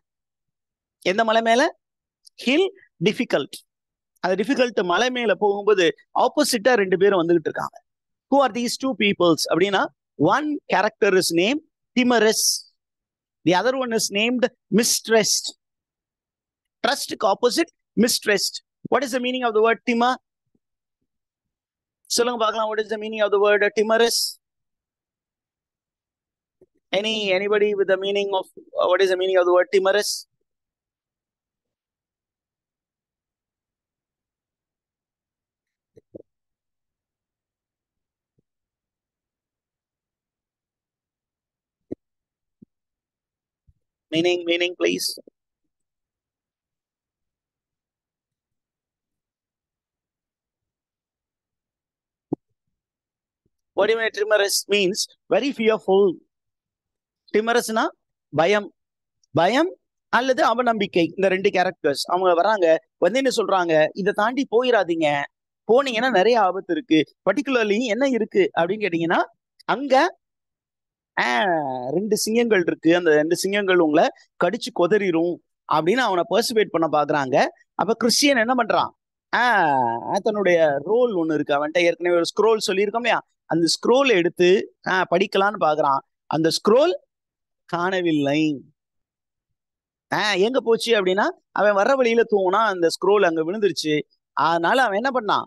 எந்த மலை மேல? Hill difficult. அந்த டிஃபிகல்ட் மலை மேல போகும்போது ஆப்போசிட்டா ரெண்டு பேரும் வந்துகிட்டு இருக்காங்க. Who are these two peoples அப்படின்னா, one character is named timorous, the other one is named mistrust. Trust opposite mistrust. What is the meaning of the word timor? சொல்லுங்க பார்க்கலாம். What is the meaning of the word timorous? Anybody with the meaning of what is the meaning of the word timorous? Meaning please. What do you mean timorous means? Very fearful. Timorousனா பயம் அல்லது அவநம்பிக்கை. இந்த ரெண்டு கேரக்டர்ஸ் அவங்க வராங்க, வந்து என்ன சொல்றாங்க, இதை தாண்டி போயிடாதீங்க, போனீங்கன்னா நிறைய ஆபத்து இருக்கு. பர்டிகுலர்லி என்ன இருக்கு அப்படின்னு கேட்டீங்கன்னா, அங்க ரெண்டு சிங்கங்கள் இருக்கு, அந்த ரெண்டு சிங்கங்கள் உங்களை கடிச்சு கொதறிடும் அப்படின்னு அவனை பர்சுவேட் பண்ண பாக்குறாங்க. அப்ப கிறிஸ்டியன் என்ன பண்றான், தன்னுடைய ரோல் ஒண்ணு இருக்கு, அவன்கிட்ட ஏற்கனவே ஒரு ஸ்க்ரோல் சொல்லியிருக்கோம் இல்லையா, அந்த ஸ்க்ரோல் எடுத்து படிக்கலான்னு பாக்குறான். அந்த ஸ்க்ரோல் காணவில்லை. எங்க போச்சு அப்படின்னா, அவன் வர்ற வழியில தூங்கினா அந்த ஸ்க்ரோல் அங்க விழுந்துருச்சு. அதனால அவன் என்ன பண்ணான்,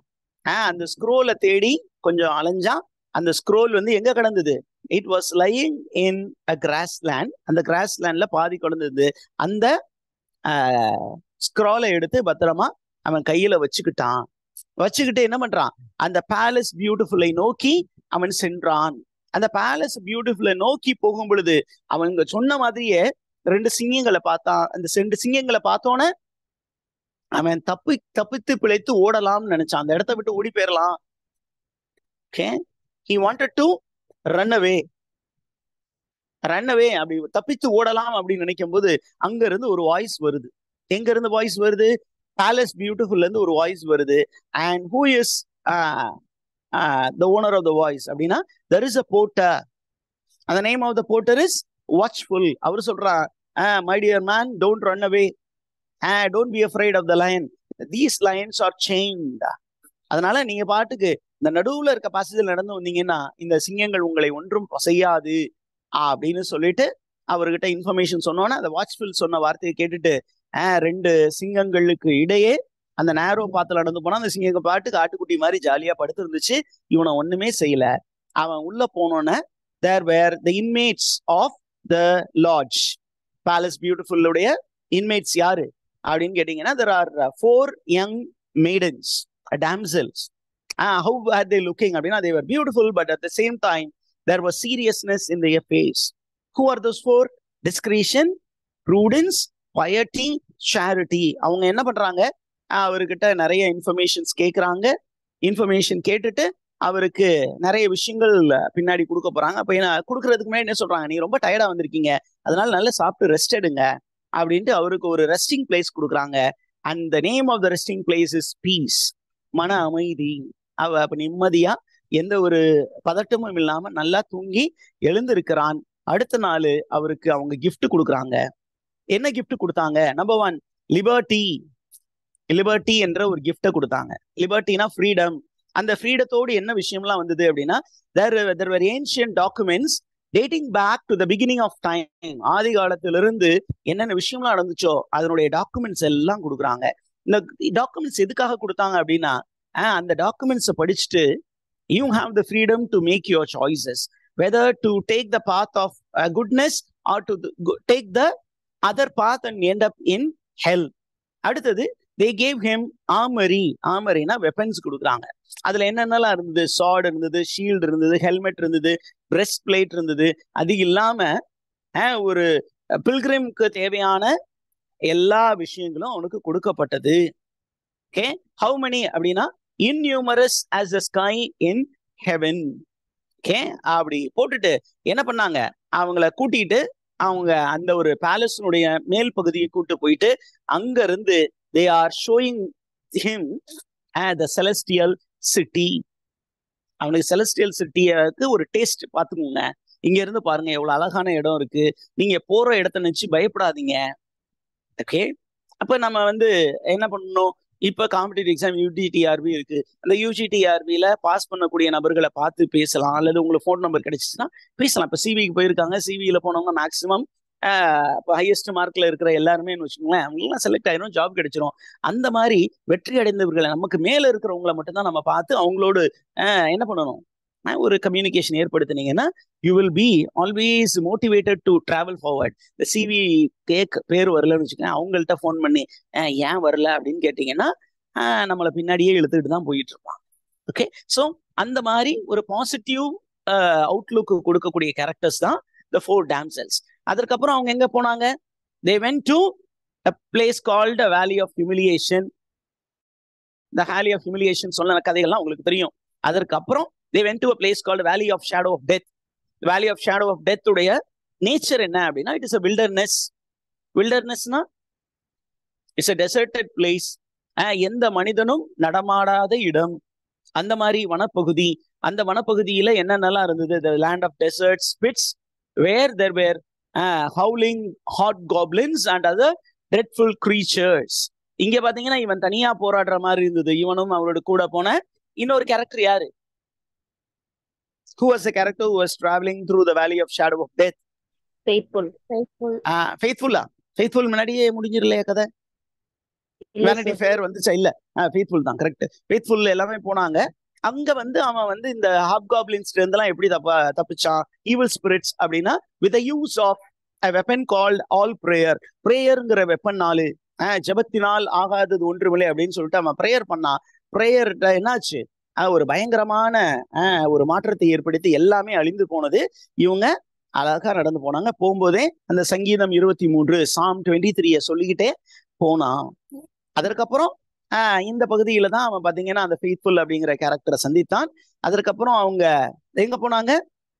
அந்த ஸ்க்ரோலை தேடி கொஞ்சம் அலைஞ்சான். அந்த ஸ்க்ரோல் வந்து எங்க கிடந்தது? It was lying in a cross land. அந்த கிராஸ் லேண்ட்ல பாதி கிடந்தது. அந்த ஸ்க்ரோலை எடுத்து பத்திரமா அவன் கையில வச்சுக்கிட்டு என்ன பண்றான், அந்த பேலஸ் பியூட்டிஃபுல்லை நோக்கி அவன் சென்றான். அந்த பேலஸ் பியூட்டிஃபுல்லை நோக்கி போகும் பொழுது அவங்க சொன்ன மாதிரியே ரெண்டு சிங்கங்களை பார்த்தான். அந்த ரெண்டு சிங்கங்களை பார்த்தோன்னே அவன் தப்பித்து பிழைத்து ஓடலாம்னு நினைச்சான், அந்த இடத்த விட்டு ஓடி போயிடலாம். Okay, he wanted to run away. அப்படி தப்பித்து ஓடலாம் அப்படின்னு நினைக்கும் போது அங்க இருந்து ஒரு வாய்ஸ் வருது. எங்க இருந்து வாய்ஸ் வருது? பேலஸ் பியூட்டிஃபுல்ல இருந்து ஒரு வாய்ஸ் வருது. And who is the owner of the voice அப்படின்னா, there is a porter. அந்த name of the porter is watchful. அவர் சொல்றான், my dear man, don't run away, don't be afraid of the lion, these lions are chained. அதனால நீங்க பாட்டுக்கு இந்த நடுவுல இருக்க பாசத்தில் நடந்து வந்தீங்கன்னா இந்த சிங்கங்கள் உங்களை ஒன்றும் செய்யாது அப்படின்னு சொல்லிட்டு அவர்கிட்ட இன்ஃபர்மேஷன் சொன்னோன்னா, அந்த வாட்ச்ஃபுல் சொன்ன வார்த்தையை கேட்டுட்டு ரெண்டு சிங்கங்களுக்கு இடையே அந்த நேரோ பாத்துல நடந்து போனா அந்த சிங்க பாட்டுக்கு ஆட்டுக்குட்டி மாதிரி ஜாலியா படுத்து இருந்துச்சு. இவனை ஒண்ணுமே செய்யல. அவன் உள்ள போனோன்னு there were the inmates of the lodge. Palace Beautiful உடைய inmates யாரு அப்படின்னு கேட்டீங்கன்னா, there are 4 young maidens, damsels. How were they looking அப்படின்னா, they were beautiful, but at the same time there was seriousness in their face. Who are those 4? Discretion, prudence, பயட்டி, charity. அவங்க என்ன பண்றாங்க, அவர்கிட்ட நிறைய இன்ஃபர்மேஷன்ஸ் கேட்குறாங்க. இன்ஃபர்மேஷன் கேட்டுட்டு அவருக்கு நிறைய விஷயங்கள் பின்னாடி கொடுக்க போறாங்க. அப்ப என்ன கொடுக்கறதுக்கு முன்னாடி என்ன சொல்றாங்க, நீ ரொம்ப டயர்டா வந்திருக்கீங்க, அதனால நல்லா சாப்பிட்டு ரெஸ்ட் எடுங்க அப்படின்ட்டு அவருக்கு ஒரு ரெஸ்டிங் பிளேஸ் கொடுக்குறாங்க. And the name of the resting place is peace, மன அமைதி. அப்ப நிம்மதியா எந்த ஒரு பதட்டமும் இல்லாம நல்லா தூங்கி எழுந்திருக்கிறான். அடுத்த நாள் அவருக்கு அவங்க கிஃப்ட் கொடுக்குறாங்க. என்ன கிஃப்ட் கொடுத்தாங்க? Number 1, liberty. லிபர்ட்டி என்ற ஒரு கிஃப்டை கொடுத்தாங்க. லிபர்ட்டினா ஃப்ரீடம். அந்த ஃப்ரீடத்தோடு என்ன விஷயம்லாம் வந்தது அப்படின்னா, there were ancient documents dating back to the beginning of time. ஆதி காலத்திலிருந்து என்னென்ன விஷயம்லாம் நடந்துச்சோ அதனுடைய டாக்குமெண்ட்ஸ் எல்லாம் கொடுக்குறாங்க. இந்த டாக்குமெண்ட்ஸ் எதுக்காக கொடுத்தாங்க அப்படின்னா, அந்த டாக்குமெண்ட்ஸை படிச்சுட்டு you have the freedom to make your choices, whether to take the path of goodness or to take the other path and end up in hell. அடுத்தது they gave him armory. ஆர்மரினா வெப்பன்ஸ் கொடுக்குறாங்க. அதுல என்னென்னலாம் இருந்தது? சார்டு இருந்தது, ஷீல்டு இருந்தது, ஹெல்மெட் இருந்தது, பிரஸ்ட் பிளேட் இருந்தது. அது இல்லாம ஒரு பில்கிரிம்க்கு தேவையான எல்லா விஷயங்களும் அவனுக்கு கொடுக்கப்பட்டது. ஓகே, ஹவு many அப்படின்னா innumerous as the sky in heaven. Okay, அப்படி போட்டுட்டு என்ன பண்ணாங்க, அவங்கள கூட்டிட்டு அவங்க அந்த ஒரு பேலஸினுடைய மேல் பகுதியை கூட்டு போயிட்டு அங்க இருந்து they are showing him the celestial city. அவனுக்கு celestial சிட்டிக்கு ஒரு டேஸ்ட் பார்த்துக்கோங்க. இங்க இருந்து பாருங்க எவ்வளவு அழகான இடம் இருக்கு, நீங்க போற இடத்த நினைச்சு பயப்படாதீங்க. ஓகே, அப்ப நம்ம வந்து என்ன பண்ணணும், இப்ப காம்படிட்டிவ் எக்ஸாம் யூஜிடிஆர்பி இருக்கு. அந்த யூஜிடிஆர்பியில பாஸ் பண்ணக்கூடிய நபர்களை பார்த்து பேசலாம், அல்லது உங்களுக்கு ஃபோன் நம்பர் கிடைச்சிச்சுன்னா பேசலாம். இப்ப சிவிக்கு போயிருக்காங்க, சிவியில போனவங்க மேக்சிமம் இப்போ ஹையஸ்ட் மார்க்ல இருக்கிற எல்லாருமே வச்சுக்கோங்களேன், அவங்களாம் செலக்ட் ஆயிரும், ஜாப் கிடைச்சிரும். அந்த மாதிரி வெற்றி அடைந்தவர்களை, நமக்கு மேல இருக்கிறவங்களை மட்டும்தான் நம்ம பார்த்து அவங்களோடு என்ன பண்ணணும், ஒரு கம்யூனிகேஷன் ஏற்படுத்தினீங்கன்னா you will be always motivated to travel forward. இந்த சிவி பேர் வரலன்னு வச்சுக்கோங்க, அவங்கள்ட்ட ஃபோன் பண்ணி ஏன் வரல அப்படின்னு கேட்டீங்கன்னா நம்மளை பின்னாடியே இழுத்துட்டு தான் போயிட்டு இருப்பாங்க. ஓகே, ஸோ அந்த மாதிரி ஒரு பாசிட்டிவ் அவுட்லுக் கொடுக்கக்கூடிய கேரக்டர்ஸ் தான் the 4 damsels. அதற்கப்புறம் அவங்க எங்க போனாங்க? they went to a place called a valley of humiliation. the valley of humiliation சொன்ன கதைகள்லாம் உங்களுக்கு தெரியும். அதற்கப்புறம் they went to a place called valley of shadow of death. the valley of shadow of death உடைய நேச்சர் என்ன அப்படின்னா, it is a wilderness. wildernessனா it's a deserted place. எந்த மனிதனும் நடமாடாத இடம், அந்த மாதிரி வனப்பகுதி. அந்த வனப்பகுதியில என்னென்னலாம் இருந்தது? the land of deserts, pits where there were howling hobgoblins and other dreadful creatures. இங்க பாத்தீங்கன்னா இவன் தனியா போராடுற மாதிரி இருந்தது. இவனும் அவரோட கூட போன இன்னொரு கேரக்டர் யாரு? who was the character who was traveling through the valley of shadow of death? faithful. faithful முன்னாடியே முடிஞ்சிரலையா கதை? வேனிட்டி ஃபேர் வந்துச்சா? இல்ல, ஃபெய்த்ஃபுல் தான் கரெக்ட். ஃபெய்த்ஃபுல் எல்லாமே போனாங்க. அங்க வந்து அவன் வந்து இந்த ஹாப்காப்ளின்ஸ்ல இருந்தெல்லாம் எப்படி தப்பிச்சான்? ஈவில் ஸ்பிரிட்ஸ் அப்படின்னா with the use of a weapon called all prayer. பிரேயர்ங்கிற வெப்பன்னாலு ஜபத்தினால் ஆகாதது ஒன்றுமில்லை அப்படின்னு சொல்லிட்டு அவன் பிரேயர் பண்ணான். பிரேயர் என்னாச்சு? ஒரு பயங்கரமான ஒரு மாற்றத்தை ஏற்படுத்தி எல்லாமே அழிந்து போனது. இவங்க அழகா நடந்து போனாங்க. போகும்போதே அந்த சங்கீதம் 23 Psalm 23 சொல்லிக்கிட்டே போனான். அதற்கப்புறம் இந்த பகுதியில தான் அவன் பாத்தீங்கன்னா அந்த ஃபெய்த்ஃபுல் அப்படிங்கிற கேரக்டரை சந்தித்தான். அதற்கப்புறம் அவங்க எங்க போனாங்க?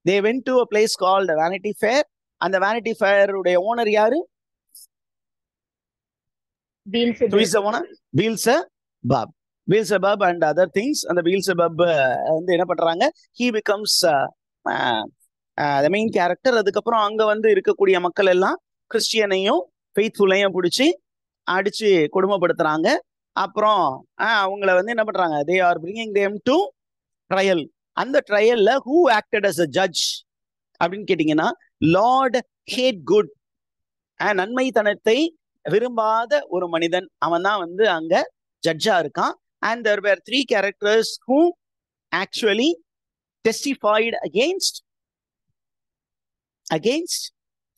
they went to a place called vanity fair. அந்த vanity fair உடைய ஓனர் யாரு? Beelzebub and other things. அந்த Beelzebub வந்து என்ன பண்றாங்க? he becomes the main character. அதுக்கப்புறம் அங்க வந்து இருக்கக்கூடிய மக்கள் எல்லாம் கிறிஸ்டியனையும் ஃபெய்த்ஃபுல்லையும் பிடிச்சி அடிச்சு கொடுமைப்படுத்துறாங்க. அப்புறம் அவங்கள வந்து என்ன பண்றாங்க? they are bringing them to trial. அந்த ட்ரையல்ல who acted as a judge அப்படின்னு கேட்டீங்கன்னா, லார்ட் ஹேட் குட். நன்மைத்தனத்தை விரும்பாத ஒரு மனிதன், அவன் தான் வந்து அங்க ஜட்ஜா இருக்கான். and there were 3 characters who actually testified against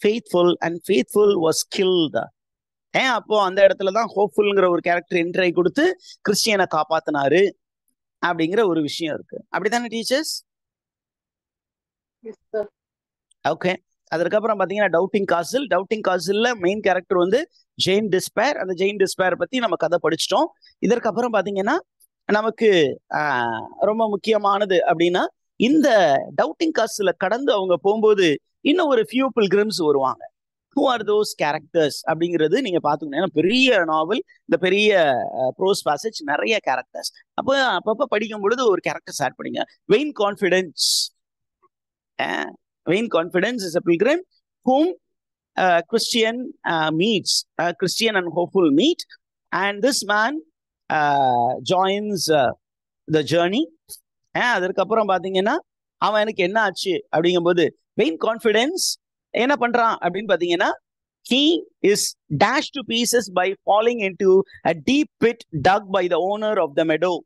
faithful, and faithful was killed. அப்போ அந்த இடத்துலதான் ஹோப்ஃபுல்ங்கிற ஒரு கேரக்டர் என்ட்ரி கொடுத்து கிறிஸ்டியனை காப்பாத்தினாரு அப்படிங்கிற ஒரு விஷயம் இருக்கு. அப்படித்தானே டீச்சர்ஸ்? ஓகே, அதுக்கப்புறம் பாத்தீங்கன்னா டவுட்டிங் காசில்ல மெயின் கேரக்டர் வந்து ஜெயின் டிஸ்பேர். அந்த ஜெயின் டிஸ்பேர் பத்தி நம்ம கதை படிச்சிட்டோம். இதற்கப்புறம் பாத்தீங்கன்னா நமக்கு ரொம்ப முக்கியமானது அப்படின்னா இந்த டவுட்டிங் காஸ்ட்ல கடந்து அவங்க போகும்போது இன்னும் ஒரு ஃபியூ பில்கிரிம்ஸ் வருவாங்க. ஹூ ஆர் தோஸ் கேரக்டர்ஸ் அப்படிங்கிறது நீங்க பாத்துக்கணும். பெரிய நாவல், இந்த பெரிய ப்ரோஸ் பேசேஜ், நிறைய கேரக்டர்ஸ். அப்பப்ப படிக்கும் பொழுது ஒரு கேரக்டர்ஸ் ஆட் பண்ணிங்க. Vain confidence is a pilgrim whom Christian meets, Christian and hopeful meet, and this man joins the journey. அதுக்கப்புறம் பாத்தீங்கன்னா அவன் எனக்கு என்ன ஆச்சு அப்படிங்கும்போது வெயின் கான்ஃபிடன்ஸ் என்ன பண்றான் அப்படின்னு பாத்தீங்கன்னா he is dashed to pieces by falling into a deep pit dug by the owner of the meadow.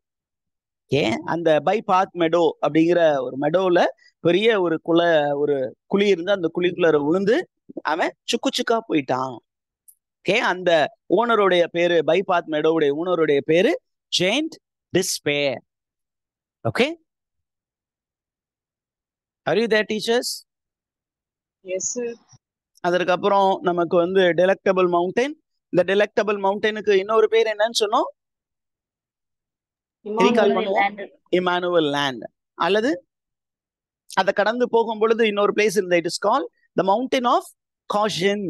அந்த பைபாத் மெடோ அப்படிங்கிற ஒரு மெடோல பெரிய ஒரு குழி இருந்து அந்த குழிக்குள்ள விழுந்து அவன் சுக்கா போயிட்டான். அந்த ஓனருடைய பேரு, பைபாத் மெடோவுடைய ஓனருடைய பேரு Jain despair. Okay, are you there teachers? Yes sir. அதற்கப்புறம் நமக்கு வந்து டெலக்டபிள் மவுண்டன். இந்த டெலக்டபிள் மவுண்டனுக்கு இன்னொரு பேர் என்னன்னு சொன்னோம்? Immanuel land. அல்லது அதை கடந்து போகும் பொழுது இன்னொரு பிளேஸ் இருந்த, it is called the mountain of caution.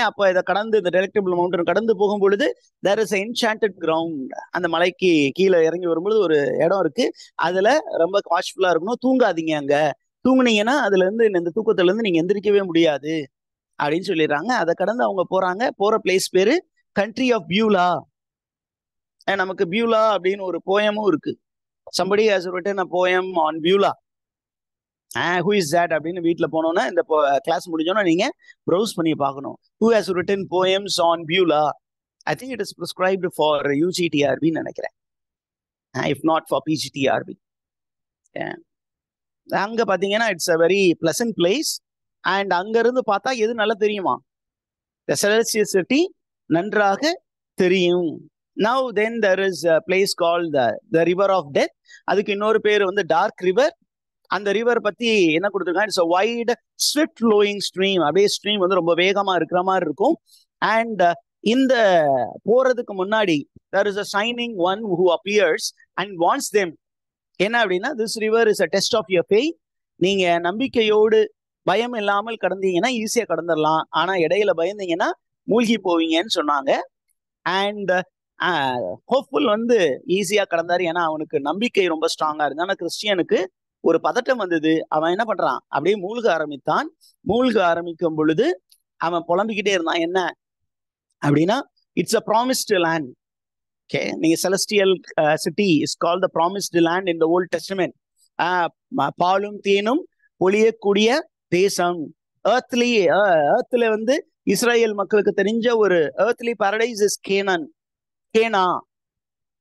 அப்ப இதை கடந்து இந்த டெலக்டபிள் மவுண்டன் கடந்து போகும் பொழுது தேர் இஸ் என்சாண்டட் கிரவுண்ட். அந்த மலைக்கு கீழே இறங்கி வரும்பொழுது ஒரு இடம் இருக்கு. அதுல ரொம்ப வாட்ச்ஃபுல்லா இருக்கணும். தூங்காதீங்க. அங்க தூங்குனீங்கன்னா அதுல இருந்து இந்த தூக்கத்துல இருந்து நீங்க எந்திரிக்கவே முடியாது அப்படின்னு சொல்லிடுறாங்க. அதை கடந்து அவங்க போற பிளேஸ் பேரு கண்ட்ரி ஆஃப் பியூலா. நமக்கு பியூலா அப்படின்னு ஒரு போயமும் இருக்கு. somebody has written a poem on Beulah. who is that அப்படின்னு வீட்டுல போனோம்னா இந்த கிளாஸ் முடிஞ்சோன்னா நீங்க ப்ரௌஸ் பண்ணி பார்க்கணும். who has written poems on Beulah? I think it is prescribed for UGTRB நினைக்கிறேன், if not for PGTRB. அங்க பாத்தீங்கன்னா it's a very pleasant place. and அங்க இருந்து பார்த்தா எது நல்லா தெரியுமா? the celestial city நன்றாக தெரியும். Now then there is a place called the river of death. அதுக்கு இன்னொரு பேர் வந்து டார்க் ரிவர். அந்த ரிவர் பத்தி என்ன கொடுத்துருக்காங்க? It's a wide swift flowing stream. அப்படியே ஸ்ட்ரீம் வந்து ரொம்ப வேகமா இருக்கிற மாதிரி இருக்கும். அண்ட் இந்த போறதுக்கு முன்னாடி there is a shining one who appears and warns them. என்ன அப்படின்னா, this river is a test of your faith. நீங்க நம்பிக்கையோடு பயம் இல்லாமல் கடந்தீங்கன்னா ஈஸியா கடந்துடலாம். ஆனா இடையில பயந்தீங்கன்னா மூழ்கி போவீங்கன்னு சொன்னாங்க. அண்ட் ஹோப்ஃபுல் வந்து ஈஸியா கடந்தாரு. ஏன்னா அவனுக்கு நம்பிக்கை ரொம்ப ஸ்ட்ராங்கா இருக்கு. ஆனா கிறிஸ்டியனுக்கு ஒரு பதட்டம் வந்தது. அவன் என்ன பண்றான்? அப்படியே மூழ்க ஆரம்பித்தான். மூழ்க ஆரம்பிக்கும் பொழுது அவன் புலம்பிக்கிட்டே இருந்தான். என்ன அப்படின்னா, it's a promised land. Okay, நீங்க celestial city is called the promised land in the old testament. பாலும் தேனும் ஒளியக்கூடிய தேசம். ஏர்த்ல வந்து இஸ்ரேல் மக்களுக்கு தெரிஞ்ச ஒரு ஏர்த்லி பாரடைஸ் இஸ்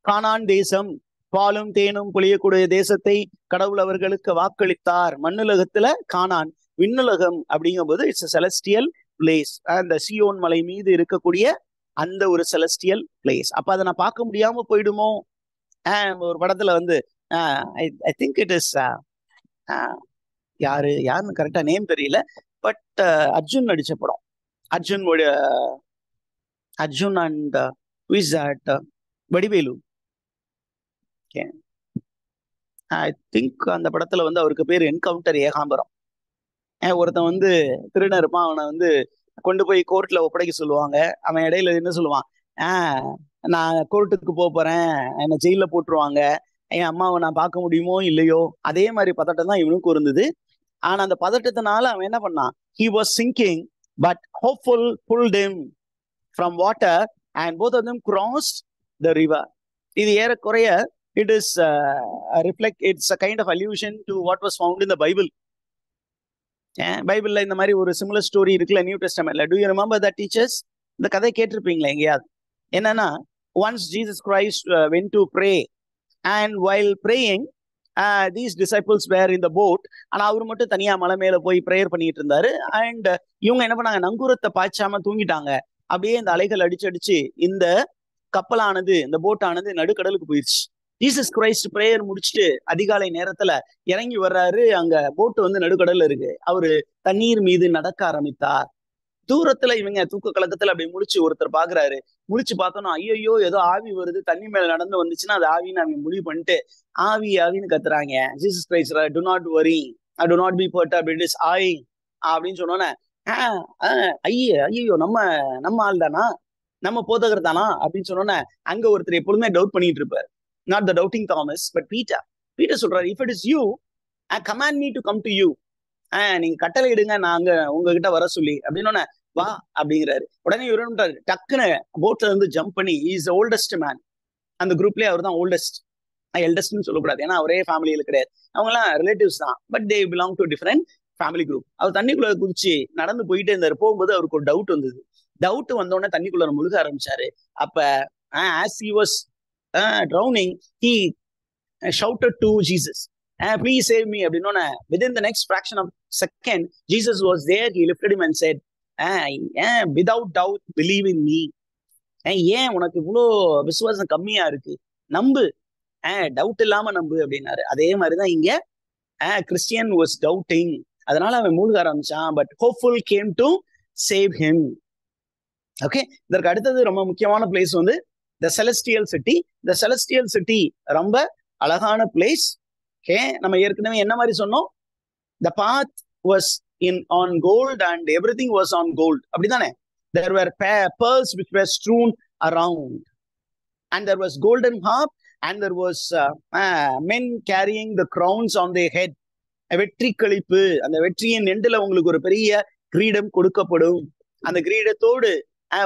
கானான் தேசம். பாலும் தேனும் பொழியக்கூடிய தேசத்தை கடவுள் அவர்களுக்கு வாக்களித்தார். மண்ணுலகத்துல கானான். விண்ணுலகம் அப்படிங்கும்போது இட்ஸ் செலஸ்டியல் பிளேஸ். அந்த சியோன் மலை மீது இருக்கக்கூடிய அந்த ஒரு செலஸ்டியல் பிளேஸ். அப்ப அதை நான் பார்க்க முடியாம போயிடுமோ? ஒரு படத்துல வந்து ஐ திங்க் இட் இஸ் யாருன்னு கரெக்டா நேம் தெரியல, பட் அர்ஜுன் நடிச்ச படம். Arjun and Vadivelu. I think அந்த படத்துல வந்து அவருக்கு பேர் என்கவுண்டர் ஏகாம்பரம். ஒருத்தன் வந்து திருடன் இருப்பான். அவனை வந்து கொண்டு போய் கோர்ட்ல ஒப்படைக்க சொல்லுவாங்க. அவன் இடையில என்ன சொல்லுவான்? நான் கோர்ட்டுக்கு போறேன், என்னை ஜெயில போட்டுருவாங்க, என் அம்மாவை நான் பார்க்க முடியுமோ இல்லையோ. அதே மாதிரி பதட்டம் தான் இவனுக்கு இருந்தது. ஆனா அந்த பதட்டத்தினால அவன் என்ன பண்ணான்? he was sinking but hopeful pulled him from water and both of them crossed the river. இது ஏறக்குறைய it is it's a kind of allusion to what was found in the Bible. பைபிள்ல இந்த மாதிரி ஒரு சிமிலர் ஸ்டோரி இருக்குல்ல new டெஸ்டமென்ட்ல. do you remember that teachers? இந்த கதை கேட்டிருப்பீங்களா எங்கேயாவது? என்னன்னா, once Jesus Christ went to pray and while praying these disciples were in the boat. ஆனா அவரு மட்டும் தனியா மலை மேல போய் ப்ரேயர் பண்ணிட்டு இருந்தாரு. அண்ட் இவங்க என்ன பண்ணாங்க? நங்கூரத்தை பாய்ச்சாம தூங்கிட்டாங்க. அப்படியே இந்த அலைகள் அடிச்சு இந்த கப்பலானது, இந்த போட்டானது நடுக்கடலுக்கு போயிடுச்சு. ஜீசஸ் கிரைஸ்ட் பிரேயர் முடிச்சுட்டு அதிகாலை நேரத்துல இறங்கி வர்றாரு. அங்க போட்டு வந்து நடுக்கடல்ல இருக்கு. அவரு தண்ணீர் மீது நடக்க ஆரம்பித்தார். தூரத்துல இவங்க தூக்க கலக்கத்துல அப்படி முழிச்சு ஒருத்தர் பாக்குறாரு. முழிச்சு பார்த்தோம்னா ஐயோ ஏதோ ஆவி வருது, தண்ணி மேல நடந்து வந்துச்சுன்னா அது ஆவின்னு அவங்க முடிவு பண்ணிட்டு ஆவி ஆவின்னு கத்துறாங்க. Jesus Christ do not worry, do not be perturbed, it is I அப்படின்னு சொன்னோன்னே ஐயோ நம்ம நம்ம ஆள் தானா, நம்ம போதகர் தானா அப்படின்னு சொன்னோன்னே அங்க ஒருத்தர் எப்பொழுதுமே டவுட் பண்ணிட்டு இருப்பார். Not the doubting Thomas but Peter. Peter சொல்றாரு, if it is you command me to come to you. நீங்க கட்டளை இடுங்க, நாங்க உங்ககிட்ட வர சொல்லி அப்படின்னு வா அப்படிங்கிறாரு. உடனே இவரு டக்குன்னு போட்ல இருந்து ஜம்ப் பண்ணி, இஸ் ஓல்டஸ்ட் மேன், அந்த குரூப்லயே அவர் தான் ஓல்டஸ்ட். எல்டஸ்ட்னு சொல்லக்கூடாது, ஏன்னா ஒரே ஃபேமிலியில கிடையாது, அவங்க எல்லாம் ரிலேட்டிவ்ஸ் தான், but they belong to different family group. அவர் தண்ணிக்குள்ள குதிச்சு நடந்து போயிட்டே இருந்தாரு. போகும்போது அவருக்கு ஒரு டவுட் வந்தது. டவுட் வந்தோடனே தண்ணிக்குள்ள முழுக ஆரம்பிச்சாரு. அப்ப as he was drowning, he shouted to Jesus, please save me அப்படின்னோட within the next fraction of second Jesus was there. He lifted him and said, without doubt believe in me. ஏன் உனக்கு இவ்வளோ விசுவாசம் கம்மியா இருக்கு, நம்பு, டவுட் இல்லாம நம்பு அப்படின்னாரு. அதே மாதிரிதான் இங்க கிறிஸ்டியன் வாஸ் டவுட்டிங், அதனால அவன் மூழ்க ஆரம்பிச்சான். But hopeful came to save him. Okay, இதற்கு அடுத்தது ரொம்ப முக்கியமான பிளேஸ் வந்து த செலஸ்டியல் சிட்டி. த செலஸ்டியல் சிட்டி ரொம்ப அழகான பிளேஸ். ஓகே, நம்ம ஏற்கனவே என்ன மாதிரி சொன்னோம், த பாத் was on gold and everything was on gold, அப்படிதானே? There were pearls which were strewn around, and there was golden harp, and there was men carrying the crowns on their head. வெற்றி கழிப்பு, அந்த வெற்றியின் எண்டுல உங்களுக்கு ஒரு பெரிய கிரீடம் கொடுக்கப்படும். அந்த கிரீடத்தோடு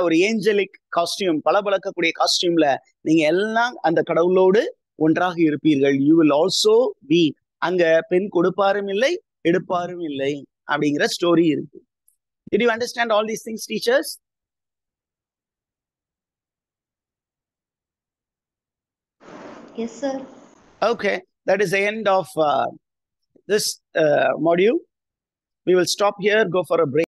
ஒரு ஏஞ்சலிக் காஸ்டியூம், பளபளக்கக்கூடிய காஸ்டியூம்ல நீங்க எல்லாம் அந்த கடவுளோடு ஒன்றாக இருப்பீர்கள். You will also be. அங்க பெண் கொடுப்பாரும் இல்லை எடுப்பாரும் இல்லை அப்படிங்கிற ஸ்டோரி இருக்கு. Did you understand all these things, teachers? Yes, sir. Okay, that is the end of this module. We will stop here, go for a break.